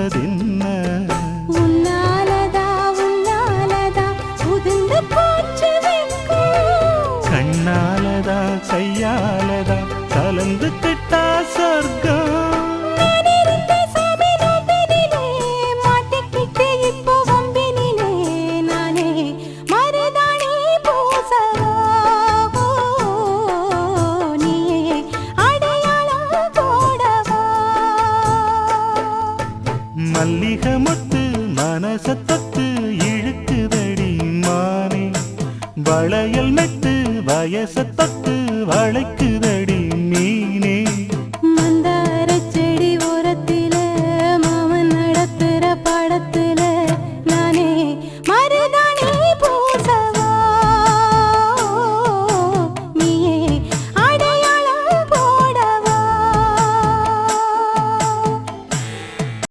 வந்ததென்ன உன்னாலதா உன்னாலதா உதிர்ந்து போச்சு வெட்கம் கண்ணாலதா கையாலதா கலந்து கிட்டா சொர்க்கம் மல்லிகை முத்து மனசத்தத்து இழுக்குதடி மானே வளையல் மெட்டு வயசத்தத்து வளைக்கு